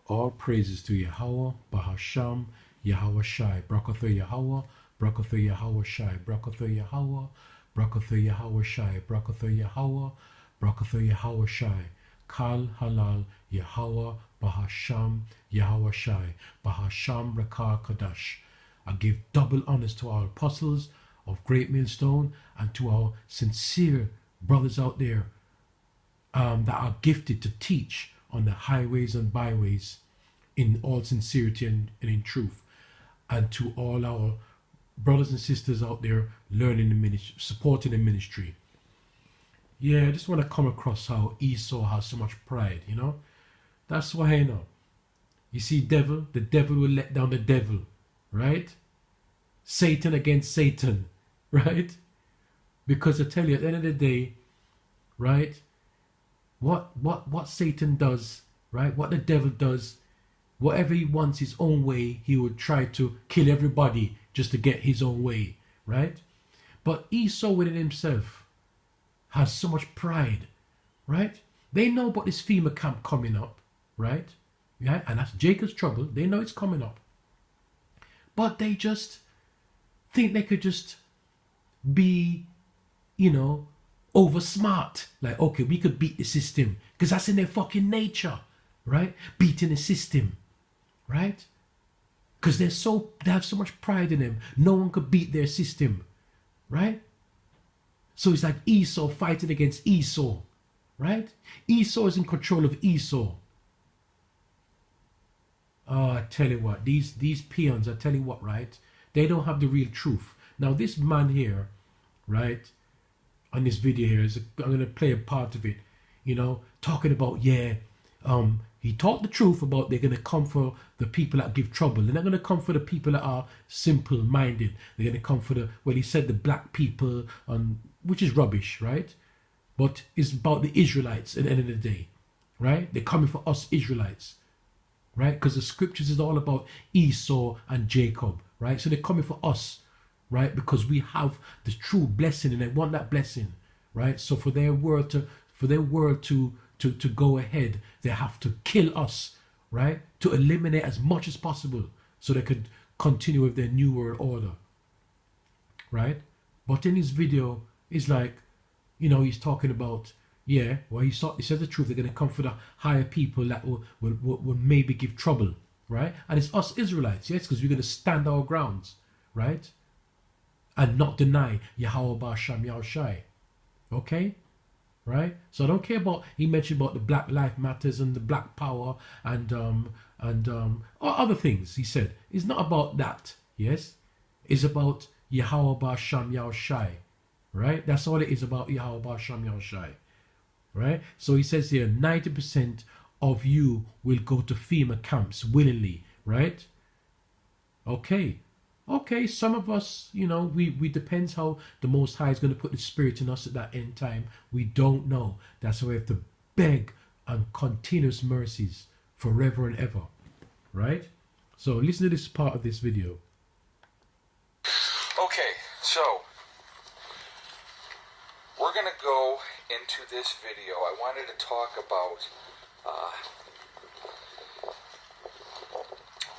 All praises to Yahweh, Bahasham, Yahweh Shai, Brakatha Yahweh, Brakatha Yahweh Shai, Brakatha Yahweh, Brakatha Yahweh Shai, Brakatha Yahweh, Brakatha Yahweh Shai, Kal Halal, Yahweh, Bahasham, Yahweh Shai, Bahasham Rakar Kadash. I give double honors to our apostles of Great Millstone and to our sincere brothers out there that are gifted to teach on the highways and byways in all sincerity and in truth, and to all our brothers and sisters out there learning the ministry, supporting the ministry. Yeah, I just want to come across how Esau has so much pride, you know. That's why, you know, you see the devil will let down the devil, right? Satan against Satan, right? Because I tell you, at the end of the day, right, what Satan does, right, what the devil does, whatever he wants his own way, he would try to kill everybody just to get his own way, right? But Esau within himself has so much pride, right? They know about this FEMA camp coming up, right? Yeah, and that's Jacob's trouble. They know it's coming up. But they just think they could just be, you know, over smart. Like, okay, we could beat the system. Because that's in their fucking nature, right? Beating the system, right? Because they have so much pride in them. No one could beat their system, right? So it's like Esau fighting against Esau, right? Esau is in control of Esau. Oh, I tell you what, these peons, I tell you what, right? They don't have the real truth. Now this man here, right, on this video here, I'm going to play a part of it, you know, talking about, yeah, he taught the truth about they're going to come for the people that give trouble. They're not going to come for the people that are simple-minded. They're going to come for the, well, he said the black people, which is rubbish, right? But it's about the Israelites at the end of the day, right? They're coming for us Israelites, right? Because the scriptures is all about Esau and Jacob, right? So they're coming for us, right? Because we have the true blessing and they want that blessing, right? So for their world to go ahead, they have to kill us, right? To eliminate as much as possible so they could continue with their new world order, right? But in his video, it's like, you know, he's talking about, yeah, well, he said the truth. They're going to come for the higher people that will maybe give trouble, right? And it's us Israelites, yes, because we're going to stand our grounds, right? And not deny Yahweh Ba'asham Yahushai, okay? Right? So I don't care about, he mentioned about the Black Life Matters and the Black Power and other things he said. It's not about that, yes? It's about Yahweh Ba'asham Yahushai, right? That's all it is about, Yahweh Ba'asham Yahushai, right? So he says here, 90% of you will go to FEMA camps willingly, right? Okay. Okay, some of us, you know, we depends how the Most High is going to put the Spirit in us at that end time. We don't know. That's why we have to beg on continuous mercies forever and ever, right? So listen to this part of this video. Okay, so we're going to go into this video. I wanted to talk about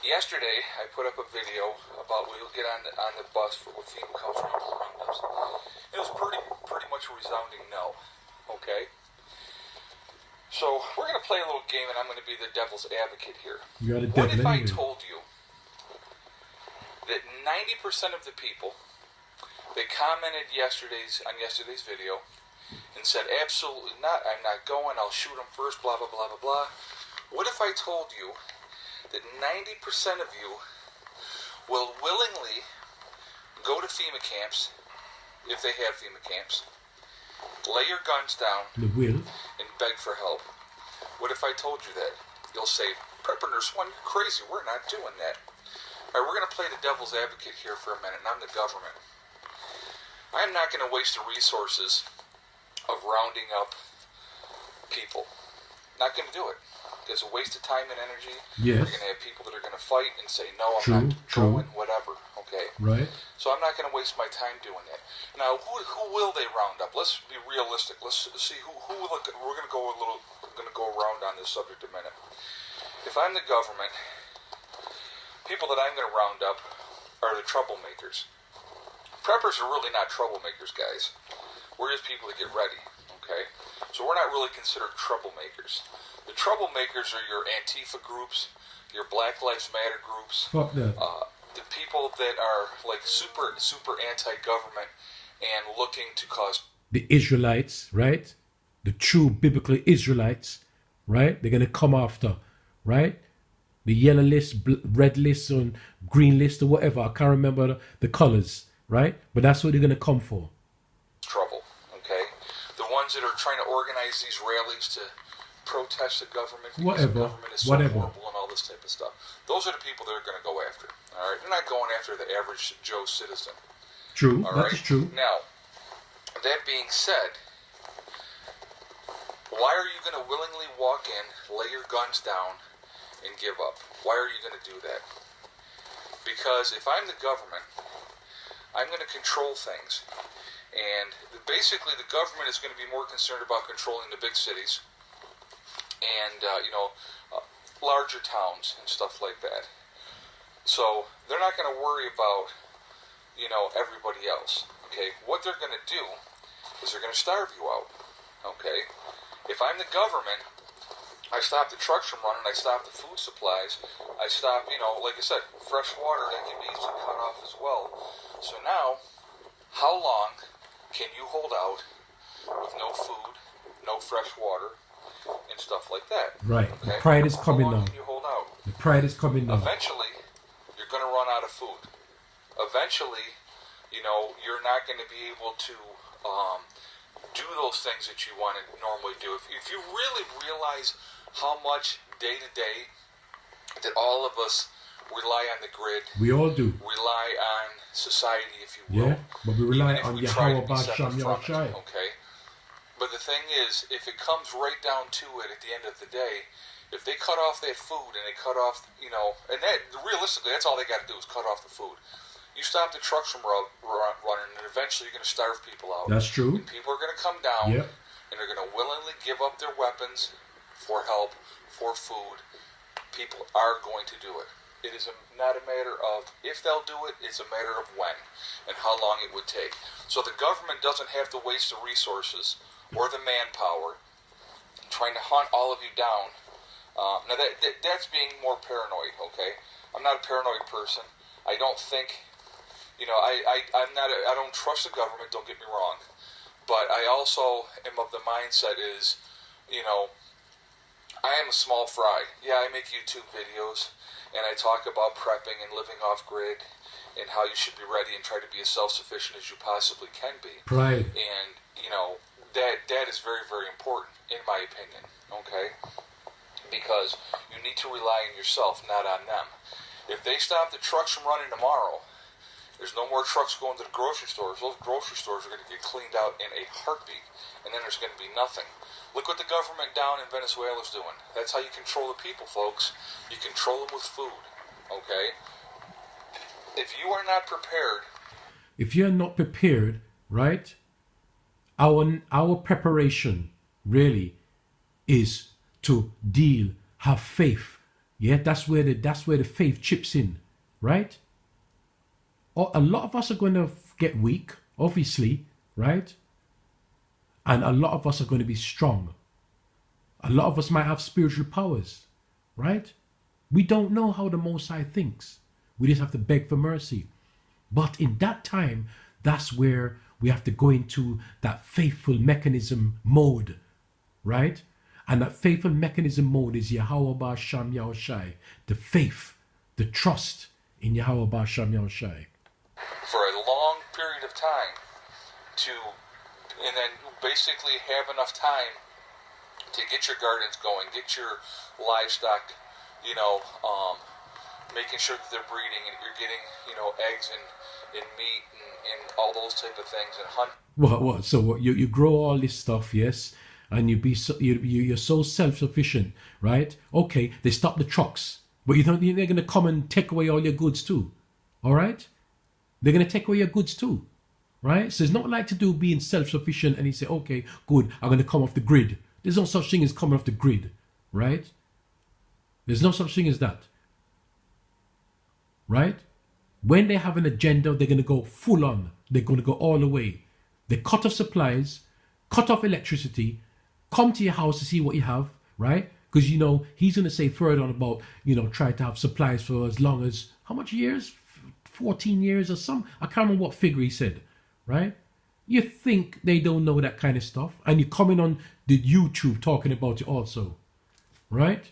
yesterday. I put up a video about we'll get on the bus for with FEMA culture roundups. It was pretty much a resounding no. Okay. So we're gonna play a little game, and I'm gonna be the devil's advocate here. You're the what devil if anyway. I told you that 90% of the people that commented on yesterday's video and said absolutely not, I'm not going, I'll shoot them first, blah blah blah blah blah. What if I told you that 90% of you will willingly go to FEMA camps, if they have FEMA camps, lay your guns down, and beg for help? What if I told you that? You'll say, Prepper Nurse 1, you're crazy, we're not doing that. Alright, we're going to play the devil's advocate here for a minute, and I'm the government. I'm not going to waste the resources of rounding up people. Not going to do it. It's a waste of time and energy. Yes. You're going to have people that are going to fight and say, no, I'm not going, whatever. Okay? Right. So I'm not going to waste my time doing that. Now, who will they round up? Let's be realistic. Let's see who will. We're going to go around on this subject a minute. If if I'm the government, people that I'm going to round up are the troublemakers. Preppers are really not troublemakers, guys. We're just people that get ready, okay? So we're not really considered troublemakers. The troublemakers are your Antifa groups, your Black Lives Matter groups. Fuck that. The people that are like super anti-government and looking to cause... The Israelites, right? The true biblical Israelites, right? They're going to come after, right? The yellow list, red list, or green list, or whatever. I can't remember the colors, right? But that's what they're going to come for. Trouble, okay? The ones that are trying to organize these rallies to protest the government because whatever, the government is so horrible and all this type of stuff. Those are the people they're going to go after, all right? They're not going after the average Joe citizen. True, that is true. Now, that being said, why are you going to willingly walk in, lay your guns down, and give up? Why are you going to do that? Because if I'm the government, I'm going to control things. And basically the government is going to be more concerned about controlling the big cities and, larger towns and stuff like that. So they're not going to worry about, everybody else. Okay? What they're going to do is they're going to starve you out. Okay? If I'm the government, I stop the trucks from running, I stop the food supplies, I stop, like I said, fresh water that can be easily cut off as well. So now, how long can you hold out with no food, no fresh water, and stuff like that? Right. Okay? The pride is coming now. How long can you hold out? The pride is coming now. Eventually, you're going to run out of food. Eventually, you're not going to be able to do those things that you want to normally do. If you really realize how much day to day that all of us rely on the grid. We all do. Rely on society, if you will. Yeah, but we rely on Yahweh Basham Yahushai. Okay. But the thing is, if it comes right down to it at the end of the day, if they cut off that food and they cut off, and that realistically, that's all they got to do is cut off the food. You stop the trucks from running, and eventually you're going to starve people out. That's true. And people are going to come down, and they're going to willingly give up their weapons for help, for food. People are going to do it. It is not a matter of if they'll do it, it's a matter of when and how long it would take. So the government doesn't have to waste the resources or the manpower trying to hunt all of you down. Now that's being more paranoid, okay? I'm not a paranoid person. I don't think, I don't trust the government, don't get me wrong. But I also am of the mindset is, I am a small fry. Yeah, I make YouTube videos, and I talk about prepping and living off grid, and how you should be ready and try to be as self-sufficient as you possibly can be. Pride. And, that is very, very important, in my opinion, okay? Because you need to rely on yourself, not on them. If they stop the trucks from running tomorrow, there's no more trucks going to the grocery stores. Those grocery stores are going to get cleaned out in a heartbeat, and then there's going to be nothing. Look what the government down in Venezuela is doing. That's how you control the people, folks. You control them with food, okay? If you are not prepared... If you're not prepared, right, our preparation really is to have faith. Yeah, that's where the faith chips in, right? A lot of us are going to get weak, obviously, right? And a lot of us are going to be strong. A lot of us might have spiritual powers, right? We don't know how the Most High thinks. We just have to beg for mercy. But in that time, that's where we have to go into that faithful mechanism mode, right? And that faithful mechanism mode is Yahweh Basham Yahushai, the faith, the trust in Yahweh Basham Yahushai. For a long period of time and then basically have enough time to get your gardens going, get your livestock, making sure that they're breeding and you're getting, eggs and meat and all those type of things and hunt. What? So you grow all this stuff, yes? And you're so self-sufficient, right? Okay, they stop the trucks, but you don't think they're going to come and take away all your goods too, all right? They're going to take away your goods too, right? So it's not like to do being self-sufficient and you say, okay, good, I'm going to come off the grid. There's no such thing as coming off the grid, right? There's no such thing as that. Right? When they have an agenda, they're going to go full on. They're going to go all the way. They cut off supplies, cut off electricity, come to your house to see what you have, right? Because, you know, he's going to say further on about, you know, try to have supplies for as long as, how much years? 14 years or some, I can't remember what figure he said, right? You think they don't know that kind of stuff, and you're coming on the YouTube talking about it also, right?